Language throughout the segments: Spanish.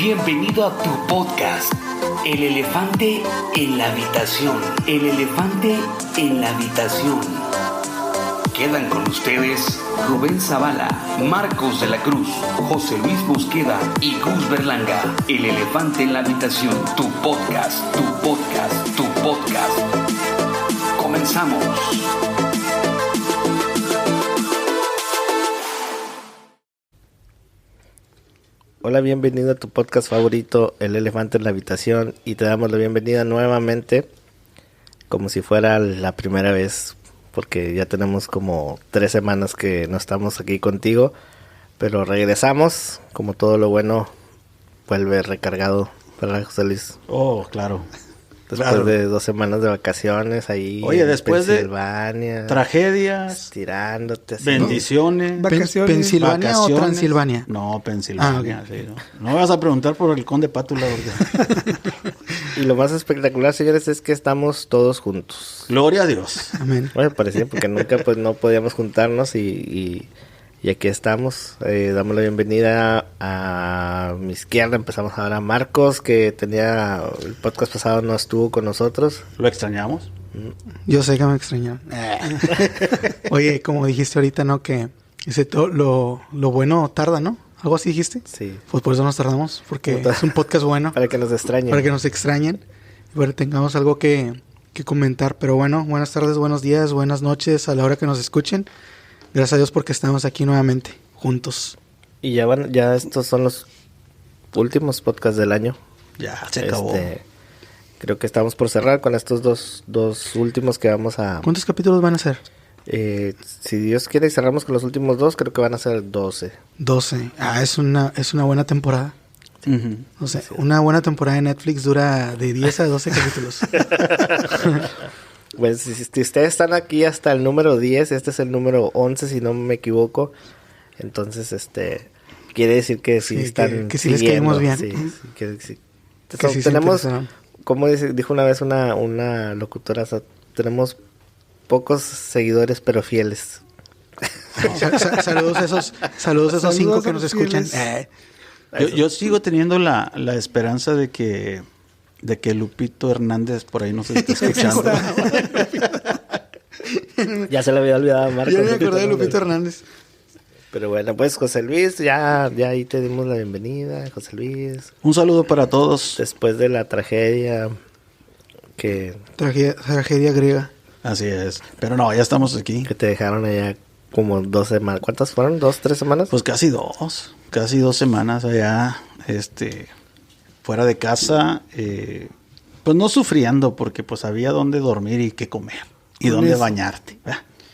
Bienvenido a tu podcast, El elefante en la habitación. El elefante en la habitación. Quedan con ustedes Rubén Zavala, Marcos de la Cruz, José Luis Mosqueda y Gus Berlanga. El elefante en la habitación, tu podcast, tu podcast, tu podcast. Comenzamos. Hola, bienvenido a tu podcast favorito, El elefante en la habitación, y te damos la bienvenida nuevamente, como si fuera la primera vez, porque ya tenemos como 3 semanas que no estamos aquí contigo, pero regresamos, como todo lo bueno, vuelve recargado, ¿verdad, José Luis? Oh, claro. Después de 2 semanas de vacaciones ahí. Oye, después de tragedias, tirándote, así, bendiciones, ¿Vacaciones? ¿Pensilvania vacaciones. o Transilvania? No, Pensilvania. Ah, sí, no me vas a preguntar por el Conde Pátula. Y lo más espectacular, señores, es que estamos todos juntos. Gloria a Dios. Amén. Bueno, parecía porque nunca pues no podíamos juntarnos y aquí estamos. Damos la bienvenida a mi izquierda. Empezamos ahora a Marcos, que tenía el podcast pasado, no estuvo con nosotros. ¿Lo extrañamos? Yo sé que me extrañaron. Oye, como dijiste ahorita, ¿no? Que lo bueno tarda, ¿no? ¿Algo así dijiste? Sí. Pues por eso nos tardamos, porque es un podcast bueno. Para que nos extrañen. Para que nos extrañen. Y para que tengamos algo que comentar. Pero bueno, buenas tardes, buenos días, buenas noches a la hora que nos escuchen. Gracias a Dios porque estamos aquí nuevamente, juntos. Y ya estos son los últimos podcasts del año. Ya, se acabó. Creo que estamos por cerrar con estos dos últimos que vamos a... ¿Cuántos capítulos van a ser? Si Dios quiere, cerramos con los últimos 2, creo que van a ser 12. 12. Es una buena temporada. Uh-huh. O sea, una buena temporada de Netflix dura de 10 a 12 capítulos. Pues si ustedes están aquí hasta el número 10, este es el número 11 si no me equivoco, entonces quiere decir que sí están que sí les caemos bien. Sí, que sí. Tenemos, como dijo una vez una locutora, o sea, tenemos pocos seguidores pero fieles. Saludos a esos 5 que nos escuchan. Yo sigo teniendo la esperanza de que Lupito Hernández por ahí nos esté escuchando. Ya se le había olvidado a Marcos. Yo me acordé de Lupito Hernández. Pero bueno, pues José Luis, ya ahí te dimos la bienvenida, José Luis. Un saludo para todos. Después de la tragedia Tragedia griega. Así es. Pero no, ya estamos aquí. Que te dejaron allá como 2 semanas. ¿Cuántas fueron? ¿2, 3 semanas? Pues casi 2 semanas allá, fuera de casa, pues no sufriendo, porque pues había dónde dormir y qué comer, y dónde bañarte.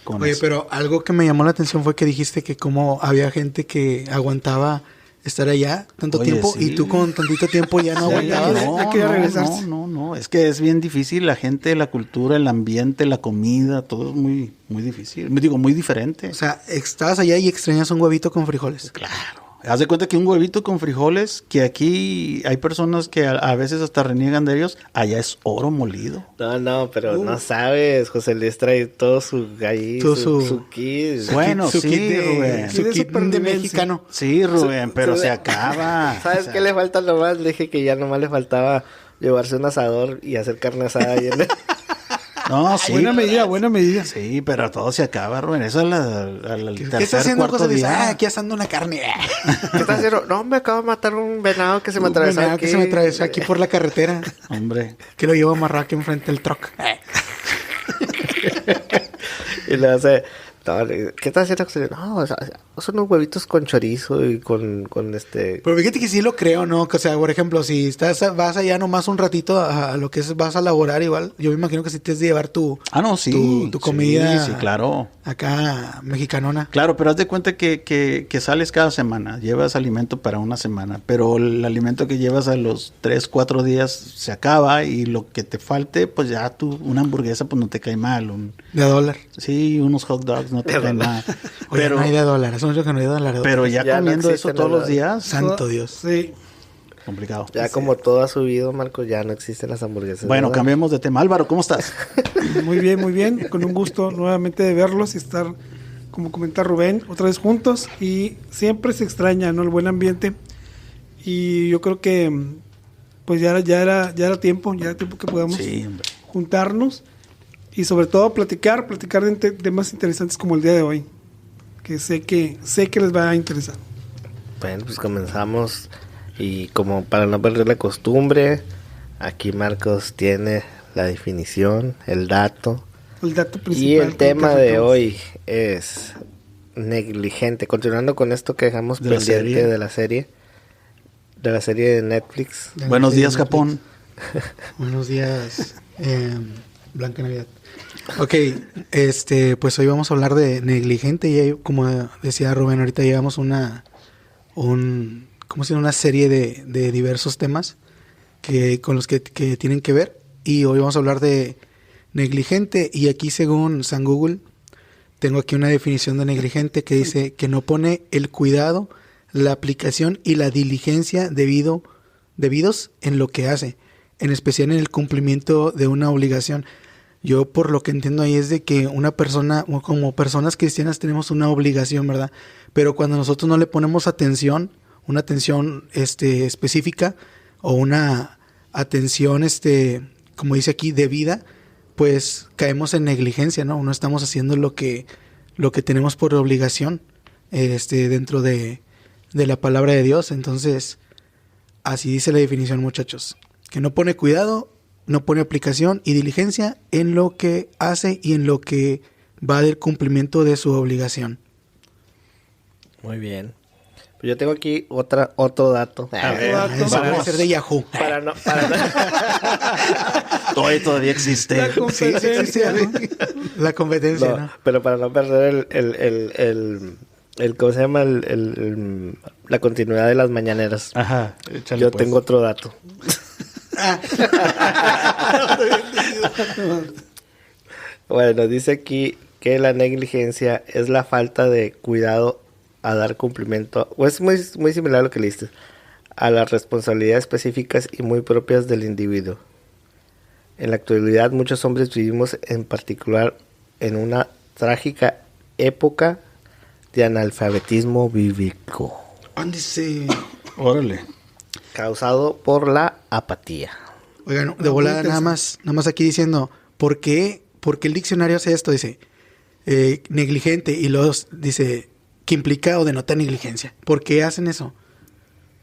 Oye, pero algo que me llamó la atención fue que dijiste que como había gente que aguantaba estar allá tanto tiempo, sí. Y tú con tantito tiempo ya no aguantabas. No, es que es bien difícil, la gente, la cultura, el ambiente, la comida, todo es muy, muy difícil, muy diferente. O sea, estabas allá y extrañas un huevito con frijoles. Claro. Haz de cuenta que un huevito con frijoles, que aquí hay personas que a veces hasta reniegan de ellos, allá es oro molido. No, pero no sabes, José Luis trae todo su su kit. Bueno, su sí, kit Rubén. Su kit de mexicano. Sí, Rubén, pero se acaba. ¿Sabes qué le falta nomás? Le dije que ya nomás le faltaba llevarse un asador y hacer carne asada ahí en el... No, sí. Buena medida. Sí, pero todo se acaba, Rubén. Eso es el tercer, cuarto día. Aquí asando una carne. ¿Qué estás haciendo? No, me acabo de matar un venado que se me atravesó aquí. Que se me atravesó aquí por la carretera. Hombre. Que lo llevo amarrado aquí enfrente del truck. Y le hace... No, ¿qué estás haciendo? No, o sea, son unos huevitos con chorizo y con Pero fíjate que sí lo creo, ¿no? O sea, por ejemplo, si vas allá nomás un ratito a lo que es, vas a laborar igual, yo me imagino que sí tienes de llevar tu comida. Sí, claro. Acá, mexicanona. Claro, pero haz de cuenta que sales cada semana, llevas alimento para una semana, pero el alimento que llevas a los 3, 4 días se acaba y lo que te falte, pues ya una hamburguesa pues no te cae mal. De $1. Sí, unos hot dogs no te caen mal. Oye, pero no hay de $1, eso mucho que no hay de $1. Pero ya comiendo no eso todos los días. Santo Dios. Sí. Complicado. Ya como todo ha subido, Marco, ya no existen las hamburguesas. Bueno, ¿verdad? Cambiemos de tema. Álvaro, ¿cómo estás? Muy bien. Con un gusto nuevamente de verlos y estar, como comenta Rubén, otra vez juntos. Y siempre se extraña, ¿no? El buen ambiente. Y yo creo que pues ya era tiempo que podamos juntarnos y sobre todo platicar de temas interesantes como el día de hoy, que sé que les va a interesar. Bueno, pues comenzamos y como para no perder la costumbre, aquí Marcos tiene la definición, el dato principal. Y el tema de hoy es negligente. Continuando con esto que dejamos pendiente de la serie de Netflix. Buenos días, Japón. Buenos días, Blanca Navidad. Ok, pues hoy vamos a hablar de negligente y como decía Rubén, ahorita llevamos una serie de diversos temas con los que tienen que ver, y hoy vamos a hablar de negligente. Y aquí, según San Google, tengo aquí una definición de negligente que dice que no pone el cuidado, la aplicación y la diligencia debidos en lo que hace, en especial en el cumplimiento de una obligación. Yo, por lo que entiendo ahí, es de que una persona, como personas cristianas, tenemos una obligación, ¿verdad? Pero cuando nosotros no le ponemos atención, una atención específica, o una atención, como dice aquí, debida, pues caemos en negligencia, ¿no? No estamos haciendo lo que tenemos por obligación, dentro de la palabra de Dios. Entonces, así dice la definición, muchachos, que no pone cuidado, no pone aplicación y diligencia en lo que hace y en lo que va del cumplimiento de su obligación. Muy bien. Pues yo tengo aquí otro dato. Para ser de Yahoo. Todavía existe. La competencia. La competencia, No, ¿no? pero para no perder el ¿cómo se llama? La continuidad de las mañaneras. Ajá. Échale, Yo pues. tengo otro dato. Bueno, dice aquí que la negligencia es la falta de cuidado a dar cumplimiento, o es muy similar a lo que leíste, a las responsabilidades específicas y muy propias del individuo. En la actualidad, muchos hombres vivimos en particular en una trágica época de analfabetismo bíblico. Ándese. Órale. Causado por la apatía. Oigan, de volada nada más aquí diciendo, ¿por qué el diccionario hace esto? Dice, negligente, y luego dice, que implica o denota negligencia. ¿Por qué hacen eso?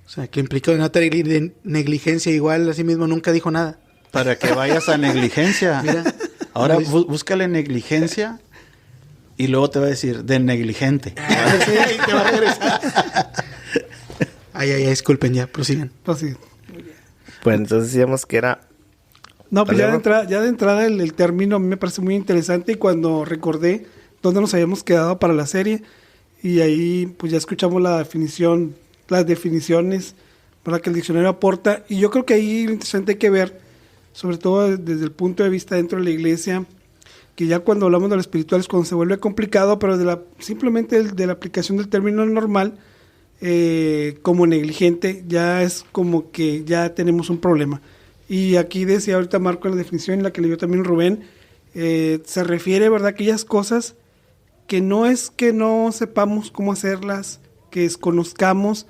O sea, que implica o denota negligencia, igual así mismo nunca dijo nada. Para que vayas a negligencia. Mira. Ahora búscale negligencia y luego te va a decir de negligente. Y te va a regresar. Ay, disculpen, ya, prosigan. Pues sí. Pues entonces decíamos que era... No, pues ya de entrada el término a mí me parece muy interesante, y cuando recordé dónde nos habíamos quedado para la serie, y ahí pues ya escuchamos las definiciones para que el diccionario aporta, y yo creo que ahí lo interesante hay que ver, sobre todo desde el punto de vista dentro de la iglesia, que ya cuando hablamos de lo espiritual es cuando se vuelve complicado, pero simplemente de la aplicación del término normal, como negligente, ya es como que ya tenemos un problema. Y aquí decía ahorita Marco en la definición, en la que leyó también Rubén, se refiere, ¿verdad?, a aquellas cosas que no es que no sepamos cómo hacerlas, que desconozcamos,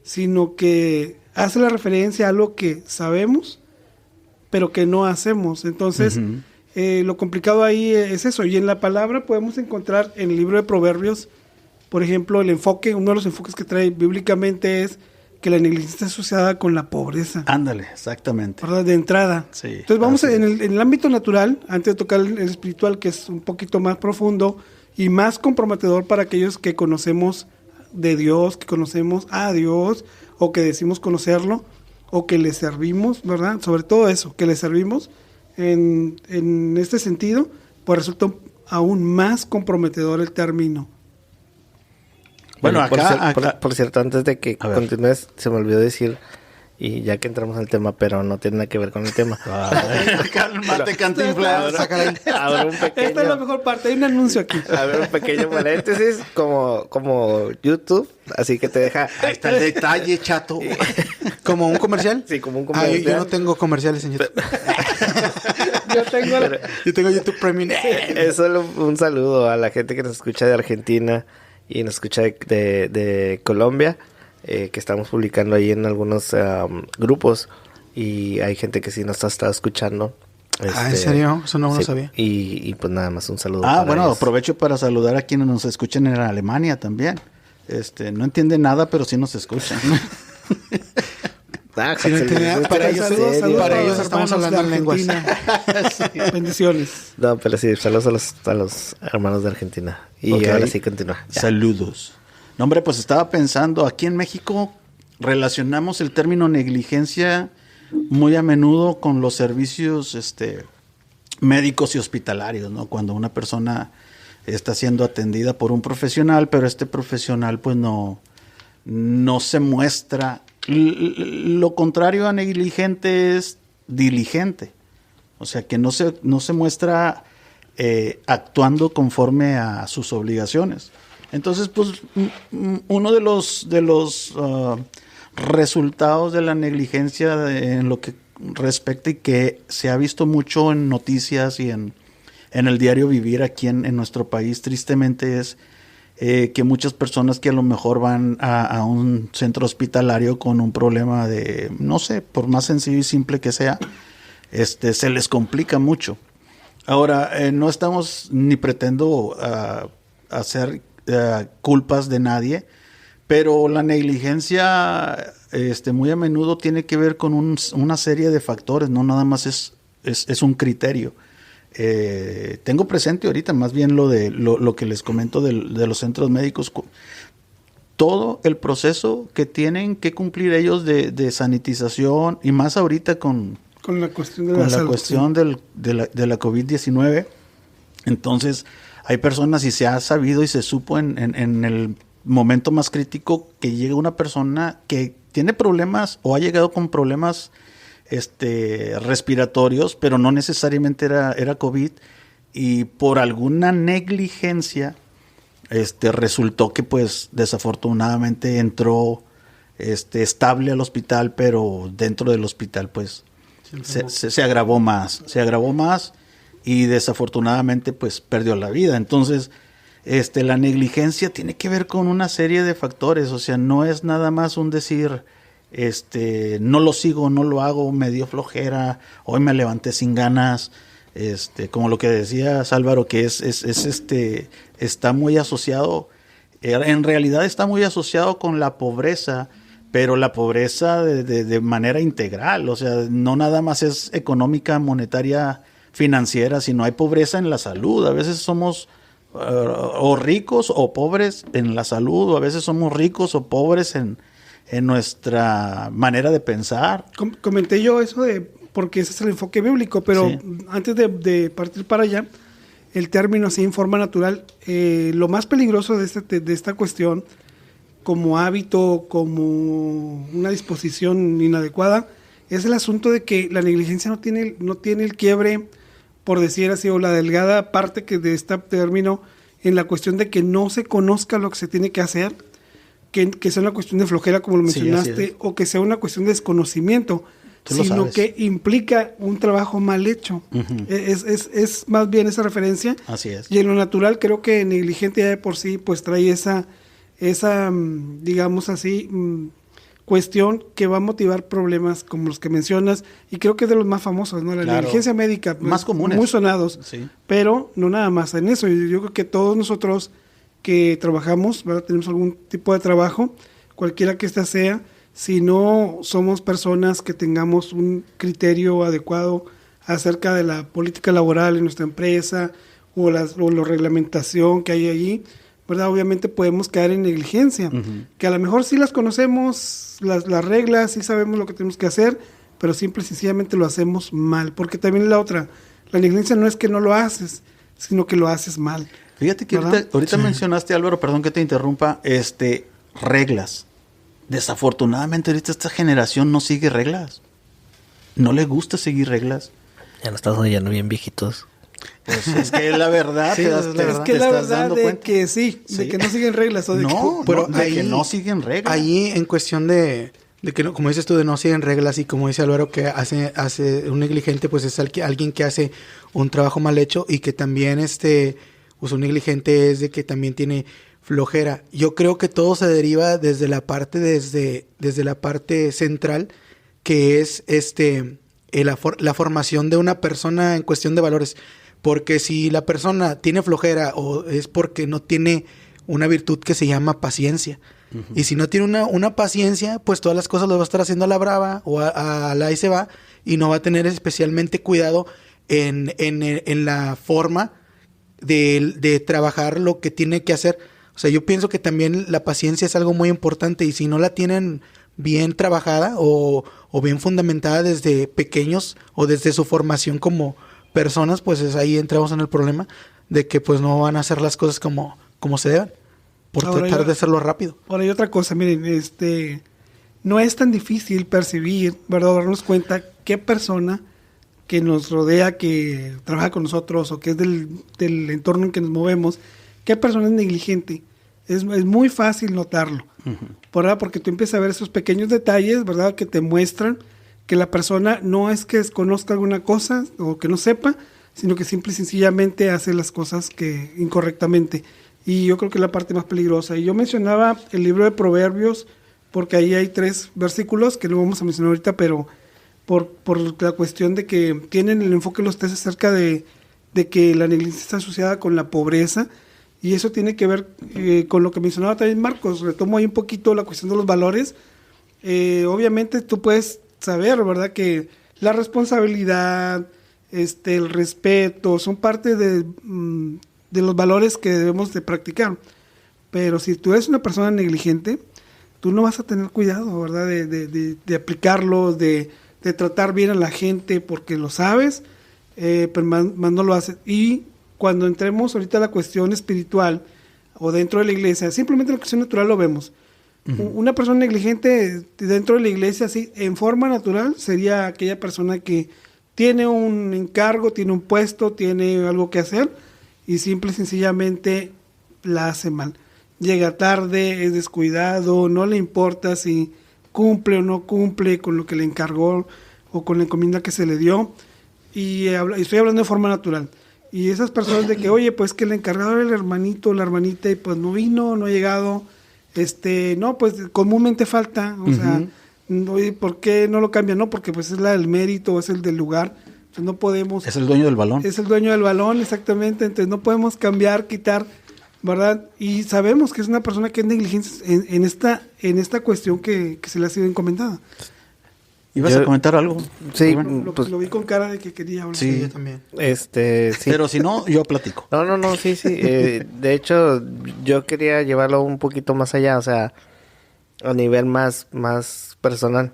sino que hace la referencia a algo que sabemos, pero que no hacemos. Entonces, lo complicado ahí es eso. Y en la palabra podemos encontrar en el libro de Proverbios, por ejemplo, uno de los enfoques que trae bíblicamente es que la negligencia está asociada con la pobreza. Ándale, exactamente. ¿Verdad? De entrada. Sí, entonces vamos en el ámbito natural, antes de tocar el espiritual, que es un poquito más profundo y más comprometedor para aquellos que conocemos de Dios, que conocemos a Dios, o que decimos conocerlo, o que le servimos, ¿verdad? Sobre todo eso, que le servimos en este sentido, pues resulta aún más comprometedor el término. Bueno, por cierto, antes de que continúes, se me olvidó decir, y ya que entramos en el tema, pero no tiene nada que ver con el tema. Cálmate, Cantinflas. Ahora un pequeño... Esta es la mejor parte, hay un anuncio aquí. A ver, un pequeño paréntesis, como YouTube, así que te deja... Ahí está el detalle, chato. ¿Como un comercial? Sí, como un comercial. Yo no tengo comerciales en YouTube. Yo tengo YouTube Premium. Es solo un saludo a la gente que nos escucha de Argentina y nos escucha de Colombia. que estamos publicando ahí en algunos grupos y hay gente que sí nos está escuchando. ¿En serio? Eso no lo sabía. Y pues nada más un saludo. Bueno, ellos. aprovecho para saludar a quienes nos escuchan en Alemania también. No entienden nada, pero sí nos escuchan. Si no entienden nada, para ellos estamos hablando en lenguas. Sí. Bendiciones. No, pero sí, saludos a los hermanos de Argentina. Y Ok. ahora sí continúa. Ya. Saludos. No, hombre, pues estaba pensando, aquí en México relacionamos el término negligencia muy a menudo con los servicios médicos y hospitalarios, ¿no? Cuando una persona está siendo atendida por un profesional, pero este profesional pues no se muestra. Lo contrario a negligente es diligente. O sea, que no se muestra actuando conforme a sus obligaciones. Entonces, pues, uno de los resultados de la negligencia en lo que respecta y que se ha visto mucho en noticias y en el diario vivir aquí en nuestro país, tristemente, es que muchas personas que a lo mejor van a un centro hospitalario con un problema de, no sé, por más sencillo y simple que sea, se les complica mucho. Ahora, no estamos ni pretendo hacer culpas de nadie, pero la negligencia muy a menudo tiene que ver con una serie de factores, no nada más es un criterio. Tengo presente ahorita más bien lo que les comento de los centros médicos, todo el proceso que tienen que cumplir ellos de sanitización y más ahorita con la cuestión de con la la salud, cuestión sí. de la COVID-19. Entonces, hay personas y se ha sabido y se supo en el momento más crítico que llega una persona que tiene problemas o ha llegado con problemas respiratorios, pero no necesariamente era COVID, y por alguna negligencia resultó que pues desafortunadamente entró estable al hospital, pero dentro del hospital pues se agravó más y desafortunadamente pues perdió la vida. Entonces la negligencia tiene que ver con una serie de factores, o sea, no es nada más un decir no lo sigo, no lo hago, me dio flojera, hoy me levanté sin ganas, como lo que decías, Álvaro, que está muy asociado, en realidad está muy asociado con la pobreza, pero la pobreza de manera integral, o sea, no nada más es económica, monetaria, financiera, sino hay pobreza en la salud. A veces somos o ricos o pobres en la salud, o a veces somos ricos o pobres en nuestra manera de pensar. Comenté yo eso porque ese es el enfoque bíblico, pero Sí. antes de partir para allá, el término así en forma natural, lo más peligroso de esta cuestión, como hábito, como una disposición inadecuada, es el asunto de que la negligencia no tiene el quiebre, por decir así, o la delgada parte que de este término, en la cuestión de que no se conozca lo que se tiene que hacer, que sea una cuestión de flojera, como lo Sí, mencionaste, así es. o que sea una cuestión de desconocimiento, Tú lo sino sabes. que implica un trabajo mal hecho. Ujú. Es más bien esa referencia. Así es. Y en lo natural creo que negligente ya de por sí pues trae esa digamos así, cuestión que va a motivar problemas como los que mencionas, y creo que es de los más famosos, ¿no? La Claro. negligencia médica, pues, Más comunes. muy sonados, Sí. pero no nada más en eso. Yo creo que todos nosotros que trabajamos, ¿verdad? Tenemos algún tipo de trabajo, cualquiera que ésta sea, si no somos personas que tengamos un criterio adecuado acerca de la política laboral en nuestra empresa o la reglamentación que hay allí, ¿verdad? Obviamente podemos caer en negligencia, que a lo mejor sí las conocemos, las reglas, sí sabemos lo que tenemos que hacer, pero simple y sencillamente lo hacemos mal, porque también la negligencia no es que no lo haces, sino que lo haces mal. Fíjate que ¿verdad? ahorita mencionaste, Álvaro, perdón que te interrumpa, reglas. Desafortunadamente ahorita esta generación no sigue reglas. No le gusta seguir reglas. Ya nos estamos oyendo bien viejitos. Pues es que es la verdad. Sí, te es das- la te- verdad. Es te que la estás verdad dando de cuenta. que sí, de Sí. que no siguen reglas. O de No, Pero de que ahí- no siguen reglas. Ahí en cuestión de que no, como dices tú, de no siguen reglas, y como dice Álvaro, que hace un negligente, pues es alguien que hace un trabajo mal hecho, y que también pues un negligente es de que también tiene flojera. Yo creo que todo se deriva desde la parte central, que es la formación de una persona en cuestión de valores. Porque si la persona tiene flojera, o es porque no tiene una virtud que se llama paciencia. Uh-huh. Y si no tiene una paciencia, pues todas las cosas las va a estar haciendo a la brava o a la y se va, y no va a tener especialmente cuidado en la forma de trabajar lo que tiene que hacer. O sea, yo pienso que también la paciencia es algo muy importante, y si no la tienen bien trabajada o bien fundamentada desde pequeños o desde su formación como personas, pues ahí entramos en el problema de que pues no van a hacer las cosas como se deben, por ahora tratar de hacerlo rápido. Ahora hay otra cosa, miren, no es tan difícil percibir, ¿verdad? Darnos cuenta qué persona que nos rodea, que trabaja con nosotros o que es del entorno en que nos movemos, qué persona es negligente. Es muy fácil notarlo, ¿verdad? Porque tú empiezas a ver esos pequeños detalles, ¿verdad? Que te muestran que la persona no es que desconozca alguna cosa o que no sepa, sino que simple y sencillamente hace las cosas incorrectamente. Y yo creo que es la parte más peligrosa. Y yo mencionaba el libro de Proverbios, porque ahí hay 3 versículos que no vamos a mencionar ahorita, pero por la cuestión de que tienen el enfoque los 3 acerca de que la negligencia está asociada con la pobreza, y eso tiene que ver con lo que mencionaba también Marcos. Retomo ahí un poquito la cuestión de los valores. Obviamente tú puedes saber, ¿verdad?, que la responsabilidad, el respeto, son parte de los valores que debemos de practicar. Pero si tú eres una persona negligente, tú no vas a tener cuidado, ¿verdad?, de aplicarlo, de tratar bien a la gente porque lo sabes, pero más no lo haces. Y cuando entremos ahorita a la cuestión espiritual o dentro de la iglesia, simplemente la cuestión natural lo vemos. Uh-huh. Una persona negligente dentro de la iglesia, así, en forma natural, sería aquella persona que tiene un encargo, tiene un puesto, tiene algo que hacer y simple y sencillamente la hace mal. Llega tarde, es descuidado, no le importa si cumple o no cumple con lo que le encargó o con la encomienda que se le dio. Y estoy hablando de forma natural. Y esas personas de que, oye, pues que el encargado era el hermanito o la hermanita y pues no vino, no ha llegado, no, pues comúnmente falta, o sea, no, ¿por qué no lo cambian? No, porque pues es el mérito, es el del lugar, entonces no podemos... Es el dueño del balón. Es el dueño del balón, exactamente, entonces no podemos cambiar, quitar, ¿verdad? Y sabemos que es una persona que es negligente en esta cuestión que se le ha sido encomendada. ¿Ibas a comentar algo? Sí, pues, lo vi con cara de que quería hablar. Sí, yo también. Sí. Pero si no, yo platico. No, sí. De hecho, yo quería llevarlo un poquito más allá, o sea, a nivel más personal.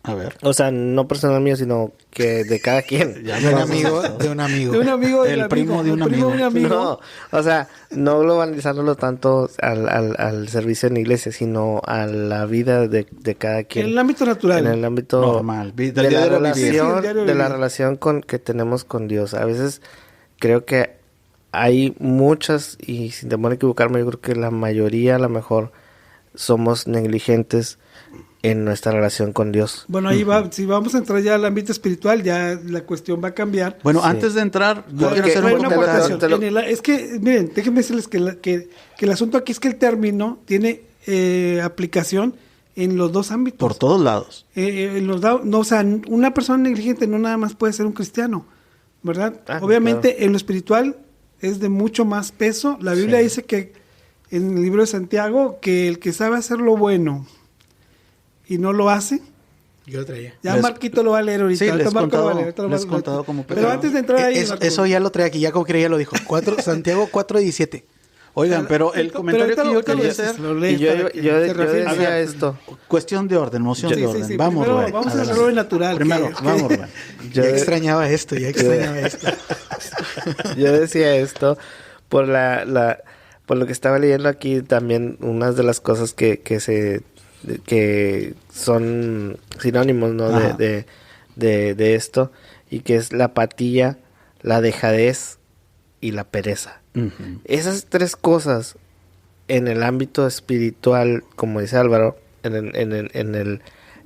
A ver. O sea, no personal mío, sino que de cada quien. De un amigo. De un amigo. El primo de un amigo. No, o sea, no globalizándolo tanto al servicio en la iglesia, sino a la vida de cada quien. En el ámbito natural. En el ámbito normal. de la relación que tenemos con Dios. A veces creo que hay muchas, y sin temor a equivocarme, yo creo que la mayoría, a lo mejor, somos negligentes en nuestra relación con Dios. Bueno, ahí va, si vamos a entrar ya al ámbito espiritual, ya la cuestión va a cambiar. Bueno, sí. Antes de entrar, yo quiero hacer un comentario. Es que, miren, déjenme decirles que el asunto aquí es que el término tiene aplicación en los 2 ámbitos. Por todos lados. O sea, una persona negligente no nada más puede ser un cristiano, ¿verdad? Obviamente, claro. En lo espiritual es de mucho más peso. La Biblia dice que, en el libro de Santiago, que el que sabe hacer lo bueno y no lo hace. Yo lo traía. Ya Marquito lo va a leer ahorita. Sí, les he contado como... Pero antes de entrar ahí... Eso ya lo traía aquí, ya como que ya lo dijo. Santiago 4:17. Oigan, pero el comentario que yo quería hacer... Y yo decía esto. Cuestión de orden, moción de orden. Sí, vamos, Rubén. Vamos a hacerlo natural. Primero, vamos, Rubén. Yo extrañaba esto. Yo decía esto por por lo que estaba leyendo aquí también, unas de las cosas que son sinónimos, ¿no? de esto, y que es la apatía, la dejadez y la pereza. Uh-huh. Esas 3 cosas en el ámbito espiritual, como dice Álvaro, en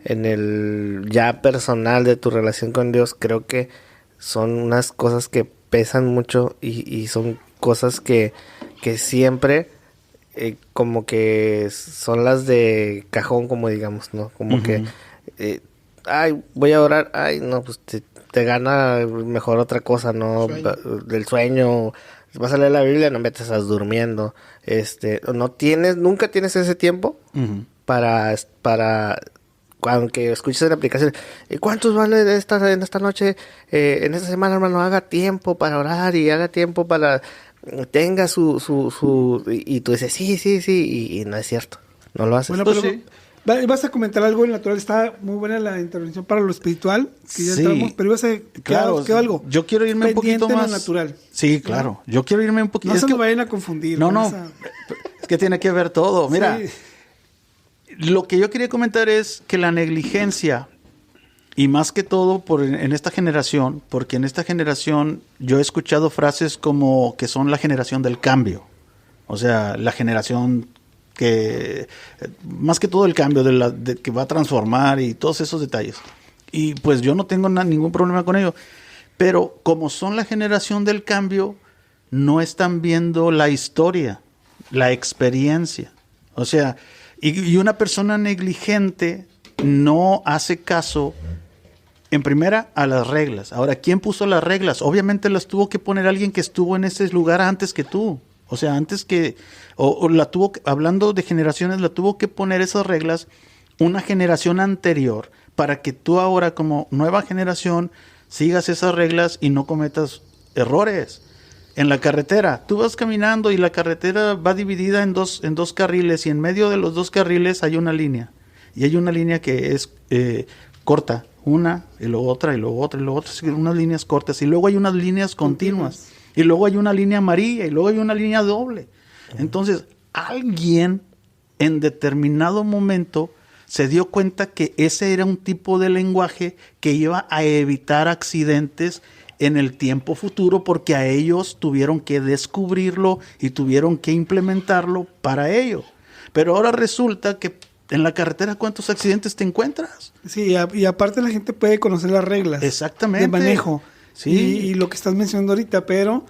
el ya personal de tu relación con Dios, creo que son unas cosas que pesan mucho y son cosas que siempre como que son las de cajón, como digamos, ¿no? Como que, ay, voy a orar, ay, no, pues te gana mejor otra cosa, ¿no? Del sueño. Vas a leer la Biblia, no te estás durmiendo. Nunca tienes ese tiempo para aunque escuches en la aplicación, ¿cuántos van en esta noche, en esta semana, hermano? Haga tiempo para orar y haga tiempo para tenga y tú dices, sí, y no es cierto, no lo haces. Bueno, pero sí. Vas a comentar algo en natural. Está muy buena la intervención para lo espiritual, que ya entramos, pero ibas a quedó algo. Yo quiero irme un poquito más en lo natural. Sí, claro. Yo quiero irme un poquito. No se lo vayan a confundir. No. Es que tiene que ver todo. Mira, lo que yo quería comentar es que la negligencia, y más que todo en esta generación, porque en esta generación yo he escuchado frases como que son la generación del cambio. O sea, la generación que más que todo el cambio que va a transformar y todos esos detalles. Y pues yo no tengo ningún problema con ello. Pero como son la generación del cambio, no están viendo la historia, la experiencia. O sea, y una persona negligente no hace caso, en primera, a las reglas. Ahora, ¿quién puso las reglas? Obviamente las tuvo que poner alguien que estuvo en ese lugar antes que tú. O sea, antes que, hablando de generaciones, la tuvo que poner esas reglas una generación anterior para que tú ahora como nueva generación sigas esas reglas y no cometas errores. En la carretera, tú vas caminando y la carretera va dividida en dos carriles y en medio de los dos carriles hay una línea. Y hay una línea que es corta, una y luego otra y luego otra y luego otra, unas líneas cortas y luego hay unas líneas continuas. Y luego hay una línea amarilla y luego hay una línea doble. Entonces, alguien en determinado momento se dio cuenta que ese era un tipo de lenguaje que iba a evitar accidentes en el tiempo futuro, porque a ellos tuvieron que descubrirlo y tuvieron que implementarlo para ello. Pero ahora resulta que en la carretera, ¿cuántos accidentes te encuentras? Sí, y aparte la gente puede conocer las reglas. Exactamente. De manejo. Sí. Y lo que estás mencionando ahorita, pero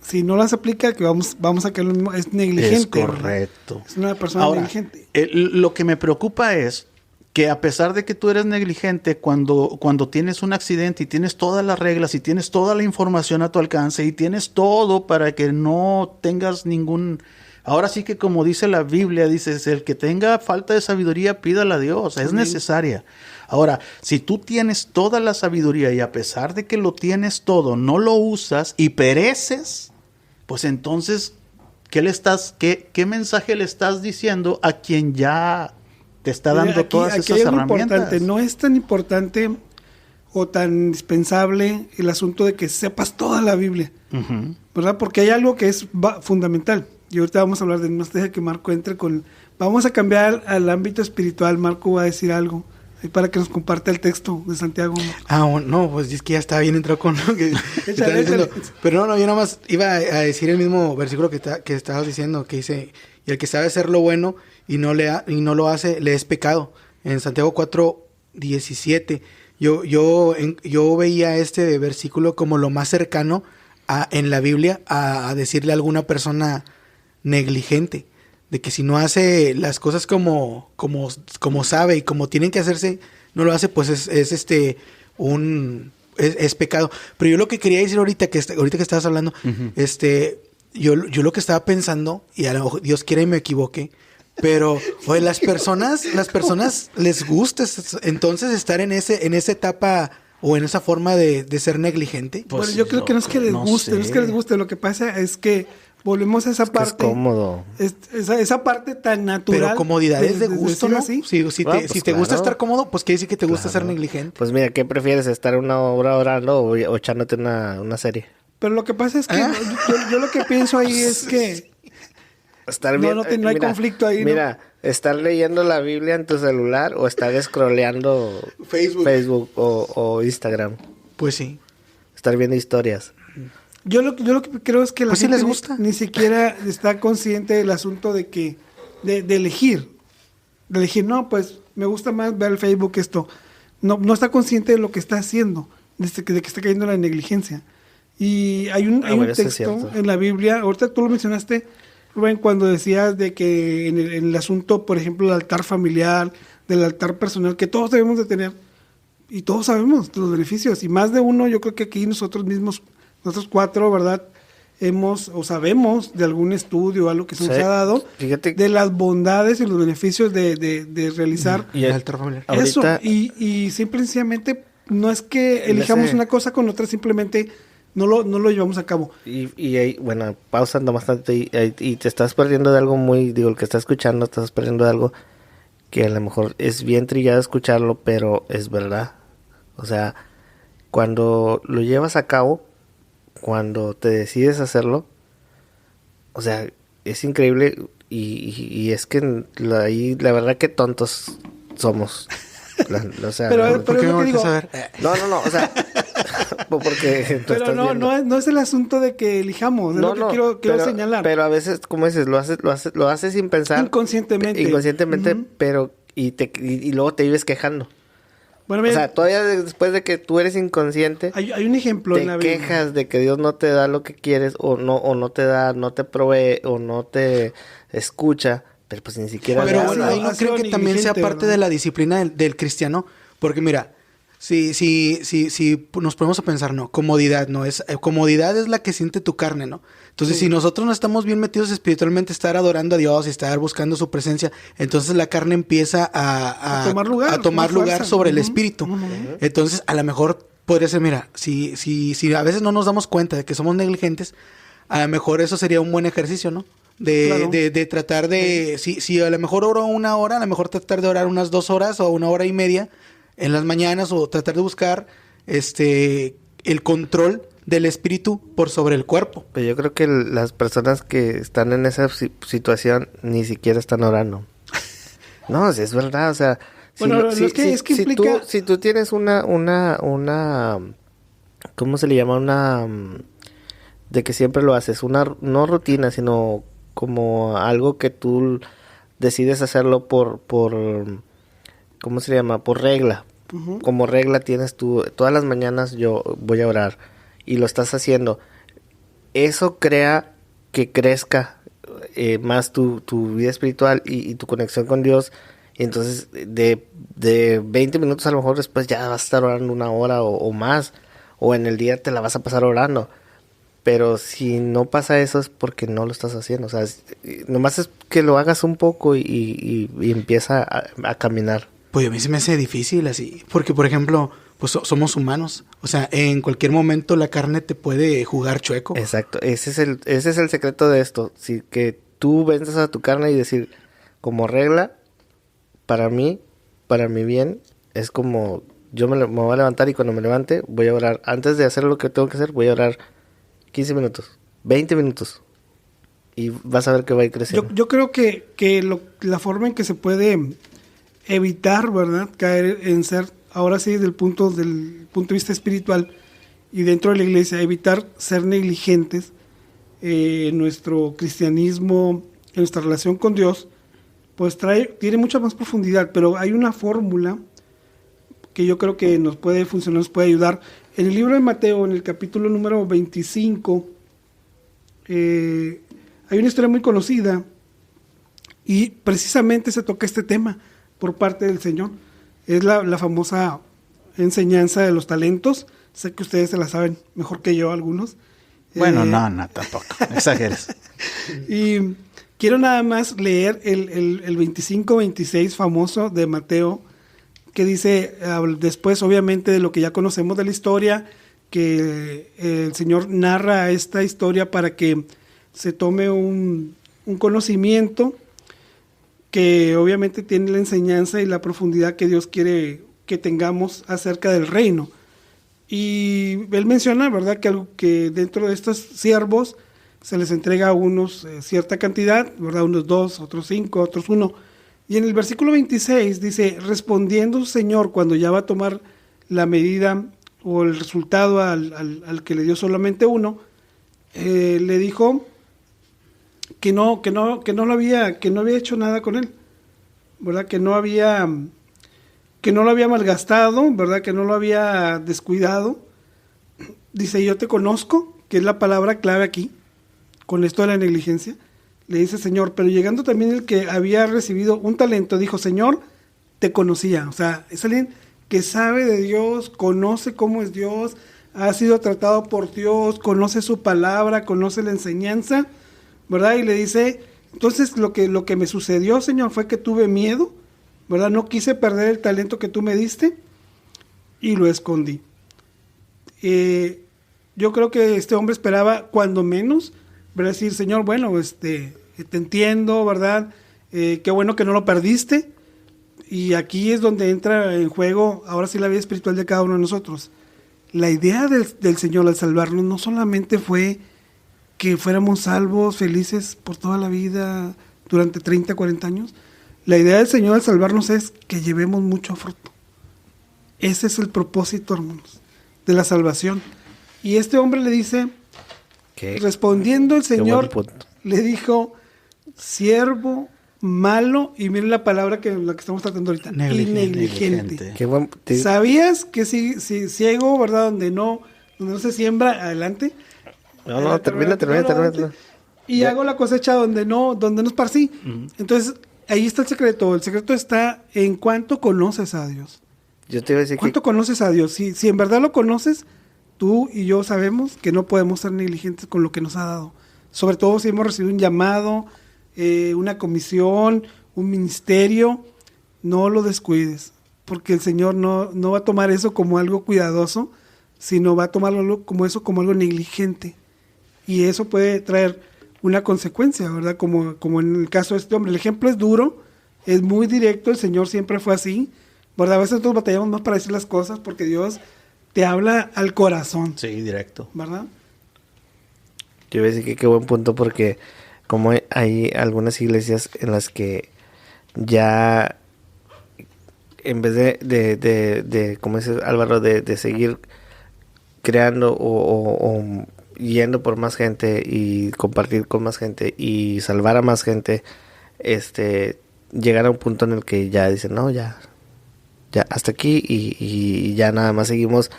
si no las aplica, que vamos a que es negligente. Es correcto. ¿Verdad? Es una persona negligente. Lo que me preocupa es que a pesar de que tú eres negligente, cuando tienes un accidente y tienes todas las reglas y tienes toda la información a tu alcance y tienes todo para que no tengas ningún... Ahora sí que como dice la Biblia, dices, el que tenga falta de sabiduría, pídala a Dios, es necesaria. Ahora, si tú tienes toda la sabiduría y a pesar de que lo tienes todo, no lo usas y pereces, pues entonces, ¿qué mensaje le estás diciendo a quien ya te está dando todas esas herramientas? No es tan importante o tan indispensable el asunto de que sepas toda la Biblia, ¿verdad? Porque hay algo que es fundamental. Y ahorita vamos a hablar de más, deja que Marco entre vamos a cambiar al ámbito espiritual. Marco va a decir algo para que nos comparta el texto de Santiago. No, pues es que ya estaba bien entrado con lo que estaba diciendo. Pero no, yo nada más iba a decir el mismo versículo que estabas diciendo, que dice, y el que sabe hacer lo bueno y no lo hace, le es pecado. En Santiago 4:17, yo veía este versículo como lo más cercano en la Biblia a decirle a alguna persona negligente, de que si no hace las cosas como sabe y como tienen que hacerse, no lo hace, pues es pecado. Pero yo lo que quería decir ahorita que estabas hablando, yo lo que estaba pensando, y a lo mejor Dios quiera y me equivoque, pero oye, las personas les gusta entonces estar en esa etapa o en esa forma de ser negligente. Pues bueno, yo creo que no es que les guste, no es que les guste, lo que pasa es que volvemos a esa parte. Es cómodo. Esa parte tan natural. Pero comodidad es de gusto, ¿no? Así. Si te gusta estar cómodo, pues quiere decir que te gusta ser negligente. Pues mira, ¿qué prefieres? ¿Estar una hora orando o echándote una serie? Pero lo que pasa es que yo lo que pienso ahí es que estar bien, no hay conflicto ahí. Mira, estar leyendo la Biblia en tu celular o estar scrolleando Facebook o Instagram. Pues sí. Estar viendo historias. Yo lo que creo es que la gente les gusta. Ni siquiera está consciente del asunto de que de elegir. De elegir, no, pues me gusta más ver el Facebook que esto. No está consciente de lo que está haciendo, de que está cayendo en la negligencia. Y hay un texto en la Biblia, ahorita tú lo mencionaste, Rubén, cuando decías de que en el asunto, por ejemplo, del altar familiar, del altar personal, que todos debemos de tener, y todos sabemos los beneficios, y más de uno, yo creo que aquí nosotros mismos, nosotros 4, ¿verdad?, hemos o sabemos de algún estudio o algo que se nos ha dado, fíjate, de las bondades y los beneficios de realizar Y el altar familiar. eso. Ahorita- Y simple y sencillamente no es que elijamos una cosa con otra, simplemente no lo llevamos a cabo. y ahí, bueno, pausando bastante y te estás perdiendo de algo muy, digo, el que está escuchando, te estás perdiendo de algo que a lo mejor es bien trillado escucharlo, pero es verdad. O sea, cuando lo llevas a cabo, cuando te decides hacerlo, o sea, es increíble y es que ahí la verdad que tontos somos. O sea, Pero ¿Por qué es me lo que volteas digo, a ver? no, o sea, porque tú pero estás viendo. no es el asunto de que elijamos, es lo que quiero pero, señalar. Pero a veces, como dices, lo haces sin pensar. Inconscientemente. Inconscientemente, pero y luego te vives quejando. Bueno, O mira, sea, todavía después de que tú eres inconsciente, hay un ejemplo en te la Biblia. quejas de que Dios no te da lo que quieres o no te da, no te provee o no te escucha, pero pues ni siquiera Pero le bueno, hablas. ahí no Ha sido creo que también sea negligente, parte ¿verdad? de la disciplina del cristiano, porque mira, si nos ponemos a pensar, no, comodidad, no es comodidad es la que siente tu carne, ¿no? Entonces, si nosotros no estamos bien metidos espiritualmente, estar adorando a Dios y estar buscando su presencia, entonces la carne empieza A tomar lugar, a tomar tomar lugar fuerza. sobre el Ujú, espíritu. ujú. Entonces, a lo mejor podría ser, mira, si a veces no nos damos cuenta de que somos negligentes, a lo mejor eso sería un buen ejercicio, ¿no? Claro. De tratar de, si a lo mejor oro 1 hora, a lo mejor tratar de orar unas 2 horas o 1 hora y media en las mañanas, o tratar de buscar el control del espíritu por sobre el cuerpo. Pero yo creo que las personas que están en esa situación ni siquiera están orando. No, es verdad, o sea, Bueno, es que implica- si tú tienes una, ¿cómo se le llama? De que siempre lo haces, no rutina, sino como algo que tú decides hacerlo por ¿cómo se le llama? Por regla. Ujú. Como regla tienes tú, todas las mañanas yo voy a orar y lo estás haciendo. Eso crea que crezca más tu vida espiritual y tu conexión con Dios. Y entonces de 20 minutos a lo mejor después ya vas a estar orando 1 hora o más. O en el día te la vas a pasar orando. Pero si no pasa eso es porque no lo estás haciendo. O sea, nomás es que lo hagas un poco y empieza a caminar. Pues a mí se me hace difícil así, porque por ejemplo, pues somos humanos, o sea, en cualquier momento la carne te puede jugar chueco. Exacto, ese es el secreto de esto. Si que tú venzas a tu carne y decir, como regla, para mí, para mi bien, es como yo me voy a levantar y cuando me levante voy a orar. Antes de hacer lo que tengo que hacer, voy a orar 15 minutos, 20 minutos. Y vas a ver que va a ir creciendo. Yo creo que la forma en que se puede evitar, ¿verdad?, caer en ser, ahora sí, del punto de vista espiritual y dentro de la iglesia, evitar ser negligentes en nuestro cristianismo, en nuestra relación con Dios, pues tiene mucha más profundidad, pero hay una fórmula que yo creo que nos puede funcionar, nos puede ayudar. En el libro de Mateo, en el capítulo número 25, hay una historia muy conocida y precisamente se toca este tema por parte del Señor. Es la famosa enseñanza de los talentos. Sé que ustedes se la saben mejor que yo, algunos. Bueno, no, tampoco. Exageres. Y quiero nada más leer el 25-26 famoso de Mateo, que dice, después obviamente de lo que ya conocemos de la historia, que el Señor narra esta historia para que se tome un conocimiento que obviamente tiene la enseñanza y la profundidad que Dios quiere que tengamos acerca del reino. Y él menciona, ¿verdad?, que dentro de estos siervos se les entrega a unos cierta cantidad, ¿verdad?, unos 2, otros 5, otros 1. Y en el versículo 26 dice, respondiendo su Señor cuando ya va a tomar la medida o el resultado al que le dio solamente 1, le dijo que no había hecho nada con él, ¿verdad? Que no lo había malgastado, ¿verdad? Que no lo había descuidado. Dice, yo te conozco, que es la palabra clave aquí, con esto de la negligencia. le dice Señor, pero llegando también el que había recibido un talento, dijo, Señor, te conocía. O sea, es alguien que sabe de Dios, conoce cómo es Dios, ha sido tratado por Dios, conoce su palabra, conoce la enseñanza, ¿verdad? Y le dice, entonces lo que me sucedió, Señor, fue que tuve miedo, ¿verdad? No quise perder el talento que tú me diste y lo escondí. Yo creo que este hombre esperaba, cuando menos, ¿verdad? Decir, Señor, bueno, te entiendo, ¿verdad? Qué bueno que no lo perdiste. Y aquí es donde entra en juego, ahora sí, la vida espiritual de cada uno de nosotros. La idea del Señor al salvarnos no solamente fue que fuéramos salvos, felices por toda la vida, durante 30, 40 años. La idea del Señor al salvarnos es que llevemos mucho fruto. Ese es el propósito, hermanos, de la salvación. Y este hombre le dice, respondiendo el Señor, le dijo, siervo malo, y miren la palabra la que estamos tratando ahorita, negligente. ¿Sabías que si ciego, verdad, donde no se siembra, adelante? No, termina. Y Ya. hago la cosecha donde no esparcí. Uh-huh. Entonces, ahí está el secreto. El secreto está en cuánto conoces a Dios. Yo te iba a decir ¿cuánto conoces a Dios? Si en verdad lo conoces, tú y yo sabemos que no podemos ser negligentes con lo que nos ha dado. Sobre todo si hemos recibido un llamado, una comisión, un ministerio, no lo descuides, porque el Señor no va a tomar eso como algo cuidadoso, sino va a tomarlo como algo negligente, y eso puede traer una consecuencia, ¿verdad? Como en el caso de este hombre. El ejemplo es duro, es muy directo, el Señor siempre fue así, ¿verdad? A veces nosotros batallamos más para decir las cosas porque Dios te habla al corazón. Sí, directo. ¿Verdad? Yo voy a decir que qué buen punto, porque como hay algunas iglesias en las que ya, en vez de como dice Álvaro, de seguir creando o yendo por más gente y compartir con más gente y salvar a más gente, llegar a un punto en el que ya dicen, no, ya hasta aquí, y ya nada más seguimos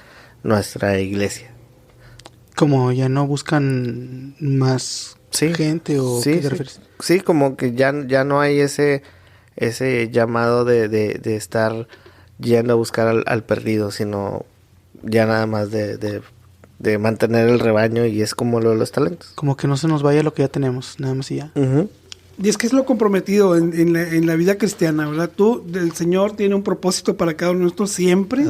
nuestra iglesia. Como ya no buscan más gente, o sí, ¿qué te refieres? Sí, como que ya no hay ese llamado de estar yendo a buscar al perdido, sino ya nada más de mantener el rebaño, y es como lo de los talentos. Como que no se nos vaya lo que ya tenemos, nada más y ya. Uh-huh. Y es que es lo comprometido en la vida cristiana, ¿verdad? El Señor tiene un propósito para cada uno de nosotros siempre.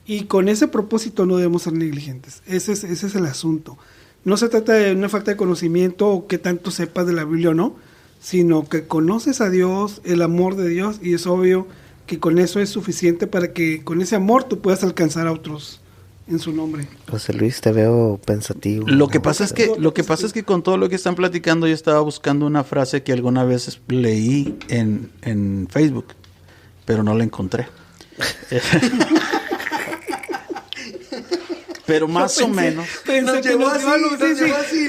Y con ese propósito no debemos ser negligentes. Ese es el asunto. No se trata de una falta de conocimiento o que tanto sepas de la Biblia o no, sino que conoces a Dios, el amor de Dios, y es obvio que con eso es suficiente para que con ese amor tú puedas alcanzar a otros en su nombre. José Luis, te veo pensativo. Lo que pasa es que con todo lo que están platicando, yo estaba buscando una frase que alguna vez leí en Facebook, pero no la encontré. Pero más o menos. Pensé que nos llevó así.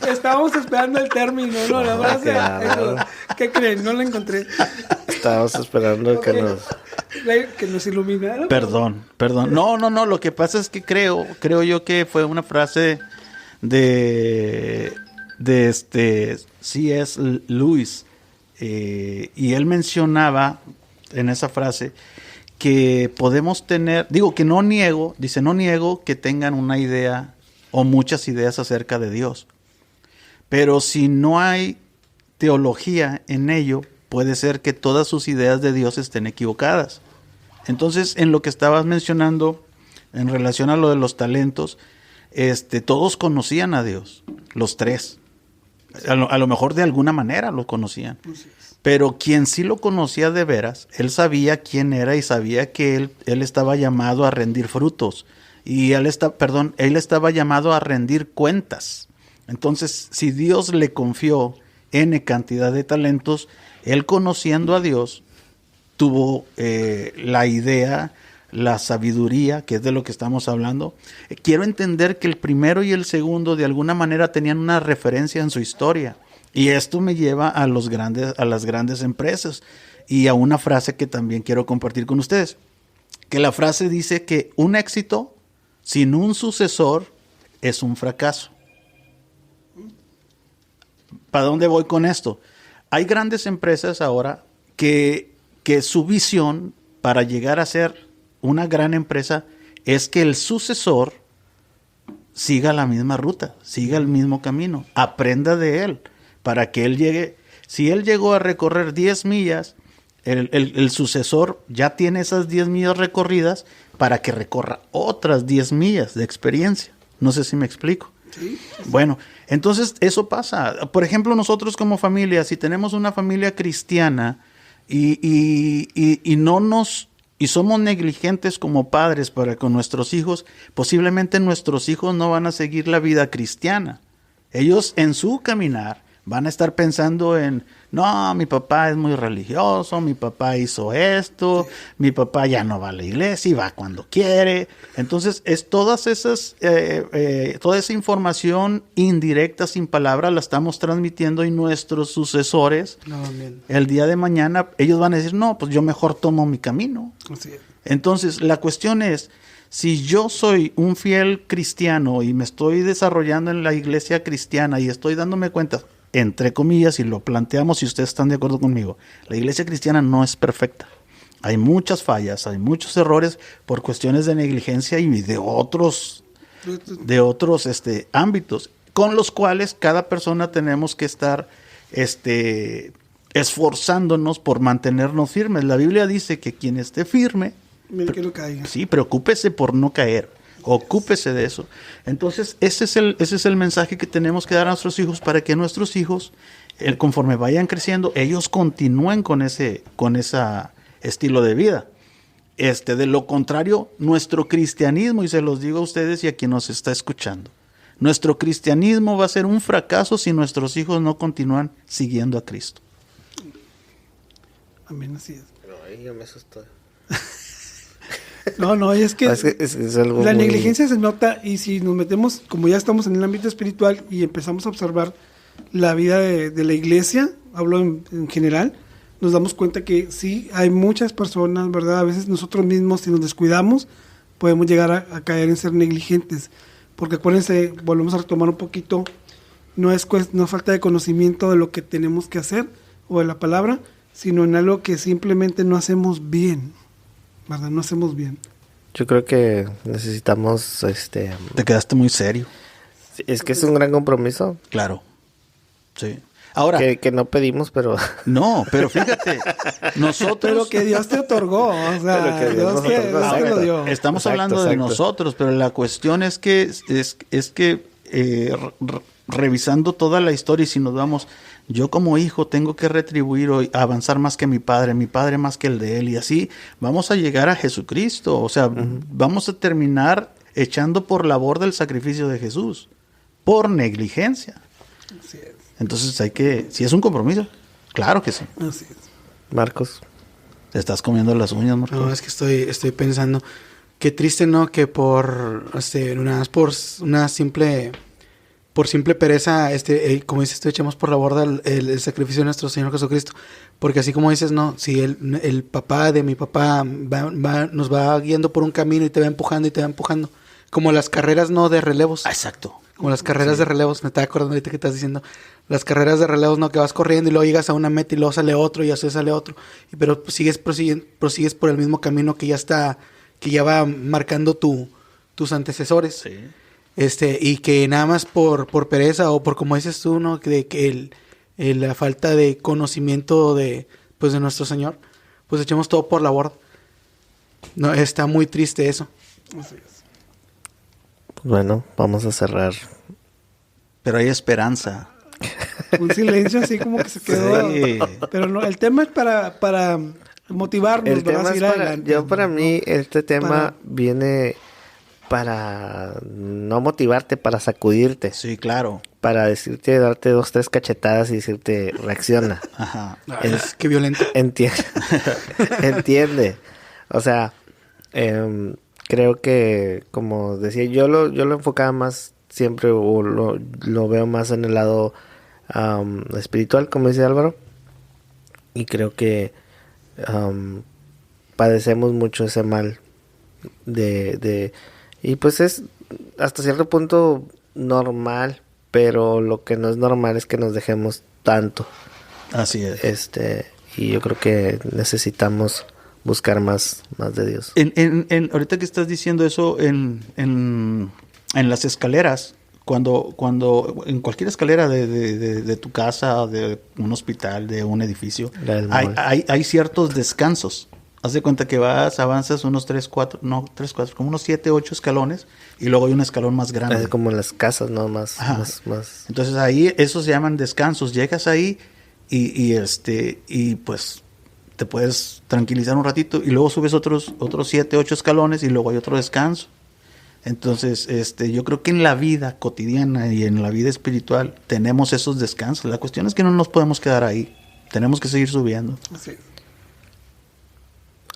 Estábamos esperando el término, ¿no? La frase. ¿Qué creen? No la encontré. Estábamos esperando que nos iluminara. Perdón. No. Lo que pasa es que creo yo que fue una frase de C.S. Lewis. Y él mencionaba en esa frase que podemos tener, no niego que tengan una idea o muchas ideas acerca de Dios. Pero si no hay teología en ello, puede ser que todas sus ideas de Dios estén equivocadas. Entonces, en lo que estabas mencionando, en relación a lo de los talentos, todos conocían a Dios, los tres. A lo mejor de alguna manera lo conocían. Pero quien sí lo conocía de veras, él sabía quién era y sabía que él estaba llamado a rendir frutos. Y él estaba llamado a rendir cuentas. Entonces, si Dios le confió N cantidad de talentos, él, conociendo a Dios, tuvo la idea, la sabiduría, que es de lo que estamos hablando. Quiero entender que el primero y el segundo de alguna manera tenían una referencia en su historia. Y esto me lleva a las grandes empresas y a una frase que también quiero compartir con ustedes. Que la frase dice que un éxito sin un sucesor es un fracaso. ¿para dónde voy con esto? Hay grandes empresas ahora que su visión para llegar a ser una gran empresa es que el sucesor siga la misma ruta, siga el mismo camino, aprenda de él, para que él llegue. Si él llegó a recorrer 10 millas, el sucesor ya tiene esas 10 millas recorridas para que recorra otras 10 millas de experiencia. No sé si me explico. Sí. Bueno, entonces eso pasa. Por ejemplo, nosotros como familia, si tenemos una familia cristiana y somos negligentes como padres para con nuestros hijos, posiblemente nuestros hijos no van a seguir la vida cristiana. Ellos en su caminar van a estar pensando en, no, mi papá es muy religioso, mi papá hizo esto, mi papá ya no va a la iglesia y va cuando quiere. Entonces, toda esa información indirecta, sin palabras, la estamos transmitiendo y nuestros sucesores, el día de mañana, ellos van a decir, no, pues yo mejor tomo mi camino. Así es. Entonces, la cuestión es, si yo soy un fiel cristiano y me estoy desarrollando en la iglesia cristiana y estoy dándome cuenta, entre comillas, y lo planteamos si ustedes están de acuerdo conmigo, la iglesia cristiana no es perfecta. Hay muchas fallas, hay muchos errores por cuestiones de negligencia y de otros ámbitos, con los cuales cada persona tenemos que estar esforzándonos por mantenernos firmes. La Biblia dice que quien esté firme, mire que no caiga. sí, preocúpese por no caer. Ocúpese de eso. Entonces, ese es el mensaje que tenemos que dar a nuestros hijos para que nuestros hijos, conforme vayan creciendo, ellos continúen con ese estilo de vida. De lo contrario, nuestro cristianismo, y se los digo a ustedes y a quien nos está escuchando, nuestro cristianismo va a ser un fracaso si nuestros hijos no continúan siguiendo a Cristo. Amén, así es. Ay, yo me asusté. No, y es que es algo la muy... negligencia se nota, y si nos metemos, como ya estamos en el ámbito espiritual y empezamos a observar la vida de la iglesia, hablo en general, nos damos cuenta que sí, hay muchas personas, ¿verdad? A veces nosotros mismos, si nos descuidamos, podemos llegar a caer en ser negligentes. Porque acuérdense, volvemos a retomar un poquito, no es falta de conocimiento de lo que tenemos que hacer o de la palabra, sino en algo que simplemente no hacemos bien, ¿verdad? No hacemos bien. Yo creo que necesitamos, Te quedaste muy serio. es que es un gran compromiso. Claro. Sí. Ahora, Que no pedimos, pero... no, pero fíjate, nosotros... Pero que Dios te otorgó, o sea, Pero que Dios nos Dios otorgó, te lo exacto. dio. Estamos Exacto, hablando de exacto. nosotros, pero la cuestión es que revisando toda la historia, y si nos vamos, yo como hijo tengo que retribuir o avanzar más que mi padre más que el de él, y así vamos a llegar a Jesucristo. O sea, vamos a terminar echando por la borda el sacrificio de Jesús por negligencia. Así es. Entonces si es un compromiso, claro que sí. Así es. Marcos. Te estás comiendo las uñas, Marco. No, es que estoy pensando, qué triste, ¿no? Que por simple pereza, como dices tú, echamos por la borda el sacrificio de nuestro Señor Jesucristo. Porque así como dices, no, si el papá de mi papá nos va guiando por un camino y te va empujando, como las carreras, ¿no? De relevos. Exacto. Como las carreras de relevos, me estaba acordando ahorita que estás diciendo, las carreras de relevos, ¿no? Que vas corriendo y luego llegas a una meta y luego sale otro y así sale otro. Pero pues, prosigues por el mismo camino que ya va marcando tus antecesores. Sí. Y que nada más por pereza o por, como dices tú, ¿no? Que la falta de conocimiento de nuestro Señor, pues echamos todo por la borda. No, está muy triste eso. Así es. Bueno, vamos a cerrar. Pero hay esperanza. Un silencio así como que se quedó. Sí. Pero no, el tema es para motivarnos, El ¿verdad? tema A es seguir adelante, para ¿no? mí, este tema Para- viene para no motivarte, para sacudirte, Sí, claro. para decirte, darte 2, 3 cachetadas y decirte, reacciona. Ajá. Es que violento. Entiende. Entiende. O sea, creo que, como decía, yo lo enfocaba más siempre, o lo veo más en el lado espiritual, como dice Álvaro. Y creo que padecemos mucho ese mal y pues es hasta cierto punto normal pero lo que no es normal es que nos dejemos tanto. Así es. Y yo creo que necesitamos buscar más de Dios. Ahorita que estás diciendo eso, en las escaleras, cuando en cualquier escalera de tu casa, de un hospital, de un edificio, hay ciertos descansos. Haz de cuenta que avanzas unos 3-4, como unos 7-8 escalones, y luego hay un escalón más grande. Es como en las casas, ¿no? Más. Entonces ahí esos se llaman descansos. Llegas ahí y pues te puedes tranquilizar un ratito, y luego subes otros 7-8 escalones, y luego hay otro descanso. Entonces, yo creo que en la vida cotidiana y en la vida espiritual tenemos esos descansos. La cuestión es que no nos podemos quedar ahí. Tenemos que seguir subiendo. Así es.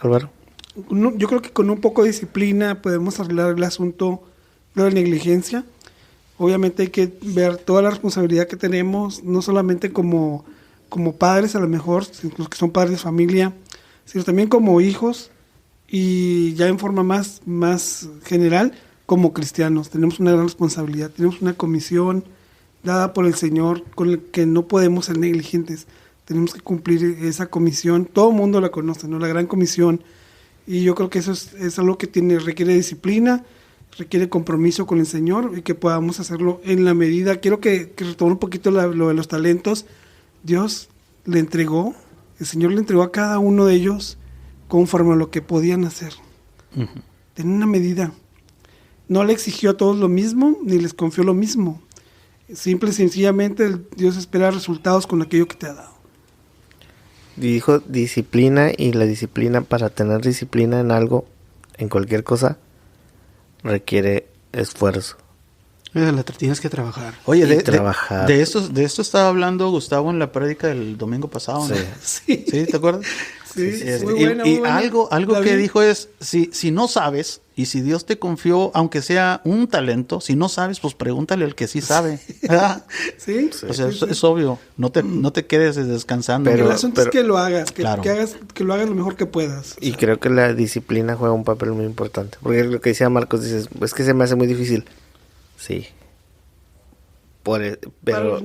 Álvaro. Yo creo que con un poco de disciplina podemos arreglar el asunto de la negligencia. Obviamente hay que ver toda la responsabilidad que tenemos, no solamente como padres, a lo mejor, los que son padres de familia, sino también como hijos, y ya en forma más general, como cristianos. Tenemos una gran responsabilidad, tenemos una comisión dada por el Señor con la que no podemos ser negligentes. Tenemos que cumplir esa comisión. Todo el mundo la conoce, ¿no? La gran comisión. Y yo creo que eso es algo que requiere disciplina, requiere compromiso con el Señor, y que podamos hacerlo en la medida. Quiero que retome un poquito lo de los talentos. Dios el Señor le entregó a cada uno de ellos conforme a lo que podían hacer. Uh-huh. En una medida. No le exigió a todos lo mismo, ni les confió lo mismo. Simple y sencillamente Dios espera resultados con aquello que te ha dado. Dijo disciplina, y la disciplina, para tener disciplina en algo, en cualquier cosa, requiere esfuerzo. La tienes que trabajar. Oye, de esto estaba hablando Gustavo en la prédica del domingo pasado, ¿no? Sí. ¿Sí? ¿Te acuerdas? Sí, muy buena. Algo que dijo es, si no sabes, y si Dios te confió, aunque sea un talento, si no sabes, pues pregúntale al que sí sabe. Sí. O sea, es obvio, no te quedes descansando. Pero el asunto es que lo hagas, que lo hagas lo mejor que puedas. Y creo que la disciplina juega un papel muy importante. Porque lo que decía Marcos, dices, es que se me hace muy difícil. Sí. Pero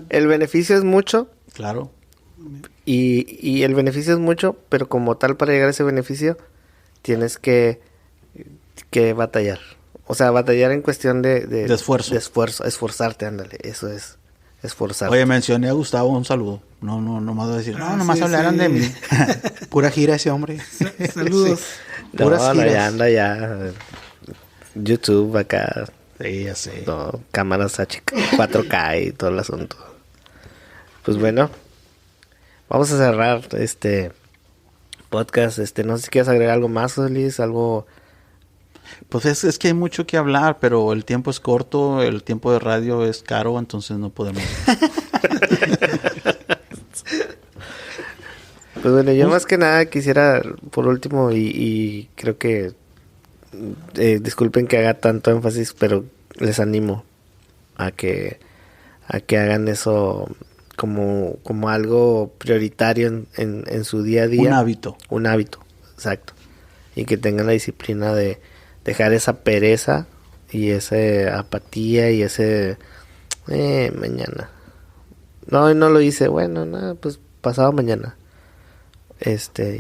el beneficio es mucho. Claro. Y el beneficio es mucho, pero como tal, para llegar a ese beneficio tienes que batallar. O sea, batallar en cuestión de esfuerzo. De esfuerzo, esforzarte, ándale, eso es, esforzarte. Oye, mencioné a Gustavo, un saludo. No más voy a decir, nomás hablaron de mí. Pura gira ese hombre. Saludos. Puras giras. Ya anda ya. YouTube acá. Sí, ya sé. No, cámaras 4K y todo el asunto. Pues bueno, vamos a cerrar este podcast. No sé si quieres agregar algo más, Liz, algo. Pues es que hay mucho que hablar, pero el tiempo es corto, el tiempo de radio es caro, entonces no podemos. Pues bueno, yo más que nada quisiera, por último, y creo que disculpen que haga tanto énfasis, pero les animo a que hagan eso como algo prioritario en su día a día. Un hábito, exacto. Y que tengan la disciplina de dejar esa pereza y esa apatía y ese mañana. No lo hice, bueno, nada, pues pasado mañana.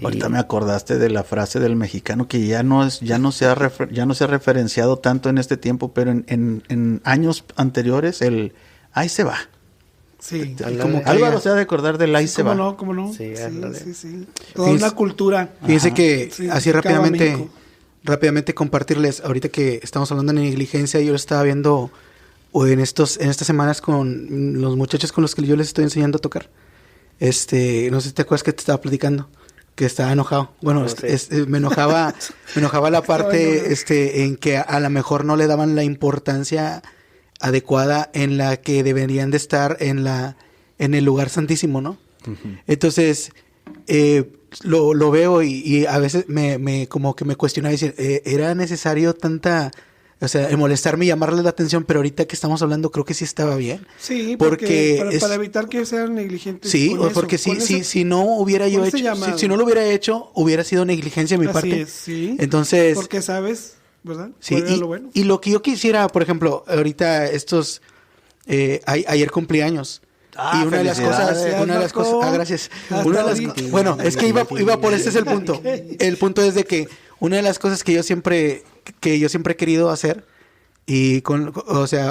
Ahorita me acordaste de la frase del mexicano que ya no se ha referenciado tanto en este tiempo, pero en años anteriores, el ahí se va. Sí, como Álvaro se ha de acordar del ahí se va. ¿Cómo no? Sí. Toda una cultura. Fíjense que así rápidamente compartirles, ahorita que estamos hablando de negligencia, yo lo estaba viendo en estas semanas con los muchachos con los que yo les estoy enseñando a tocar. No sé si te acuerdas que te estaba platicando, que estaba enojado. Bueno, me enojaba la parte en que a lo mejor no le daban la importancia adecuada en la que deberían de estar en el lugar santísimo, ¿no? Uh-huh. Entonces, lo veo y a veces me como que me cuestionaba y decir, ¿era necesario tanta... O sea, el molestarme y llamarle la atención, pero ahorita que estamos hablando creo que sí estaba bien. Sí, porque para evitar que sean negligentes. Sí, porque si no hubiera yo hecho, si no lo hubiera hecho, hubiera sido negligencia de mi parte. Así es, sí. Entonces, porque sabes, ¿verdad? Sí, ¿Cuál era lo bueno? y lo que yo quisiera, por ejemplo, ahorita ayer cumplí años. Ah, Y una de las cosas, gracias. Bueno, es que iba por ese es el punto. Ok. El punto es de que una de las cosas que yo siempre he querido hacer y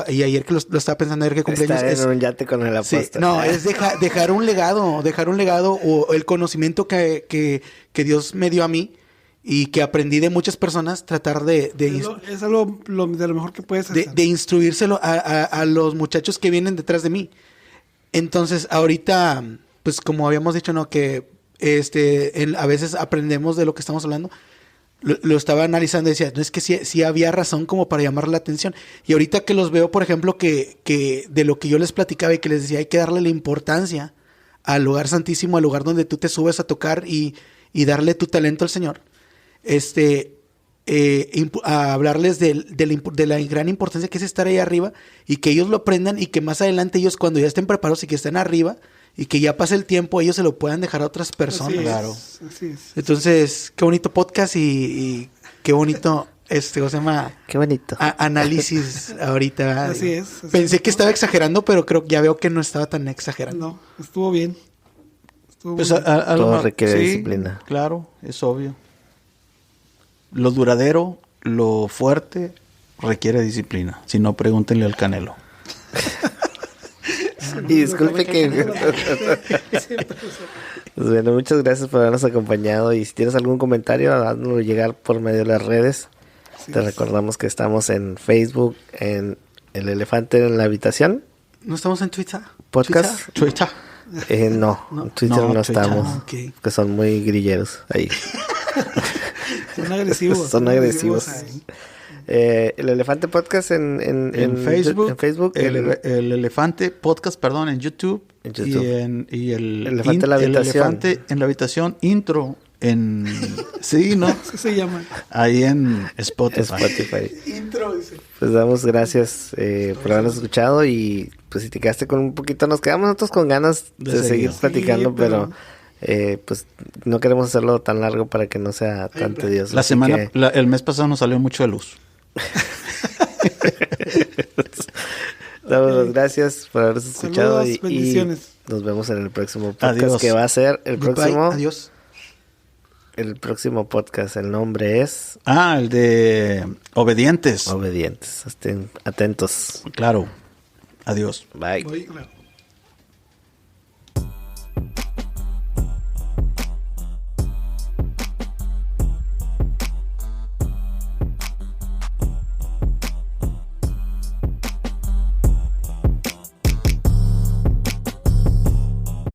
y ayer que lo estaba pensando ayer que cumpleaños Estar en un yate con el sí, apóstol. no, es dejar un legado o el conocimiento que Dios me dio a mí y que aprendí de muchas personas, tratar Es algo de lo mejor que puedes hacer. de instruírselo a los muchachos que vienen detrás de mí. Entonces, ahorita, pues como habíamos dicho, ¿no? Que a veces aprendemos de lo que estamos hablando. Lo estaba analizando y decía, no, es que sí había razón como para llamar la atención. Y ahorita que los veo, por ejemplo, que de lo que yo les platicaba y que les decía, hay que darle la importancia al lugar santísimo, al lugar donde tú te subes a tocar y darle tu talento al Señor. A hablarles de la gran importancia que es estar ahí arriba y que ellos lo aprendan y que más adelante ellos cuando ya estén preparados y que estén arriba y que ya pase el tiempo ellos se lo puedan dejar a otras personas. Así es, Claro. así es. Entonces, qué bonito podcast y qué bonito ¿cómo se llama? Qué bonito. Análisis ahorita. Así es, así Pensé es. que estaba exagerando, pero ya veo que no estaba tan exagerando. No, estuvo bien. Estuvo Pues muy bien. a lo Todo mejor- requiere sí, disciplina. Claro, es obvio. Lo duradero, lo fuerte, requiere disciplina. Si no, pregúntenle al Canelo. Y disculpe que... Pues bueno, muchas gracias por habernos acompañado y si tienes algún comentario, haznoslo llegar por medio de las redes. Te recordamos que estamos en Facebook, en El Elefante en la Habitación, ¿No estamos en Twitter? podcast. Twitter. No, en Twitter no, No, Twitter. estamos, Ah, ok. que son muy grilleros ahí. Son agresivos. Son agresivos. ahí. El Elefante Podcast en Facebook, en Facebook, el Elefante Podcast, perdón, en YouTube, En YouTube. y el Elefante en la Habitación. Elefante en la Habitación intro en sí, ¿no? ¿Qué se llama? Ahí en Spotify. Spotify. Intro, dice. Pues damos gracias por habernos escuchado y pues si te quedaste con un poquito, nos quedamos nosotros con ganas de De seguir seguir. platicando, Sí, pero pues no queremos hacerlo tan largo para que no sea tan tedioso. La así semana, que el mes pasado nos salió mucho de luz. damos las gracias por habernos escuchado Saludos, bendiciones. y nos vemos en el próximo podcast Adiós. que va a ser el Goodbye, próximo. adiós. El próximo podcast, el nombre es Ah, el de Obedientes. Obedientes. Estén atentos. Claro. Adiós. Bye. Oye, claro.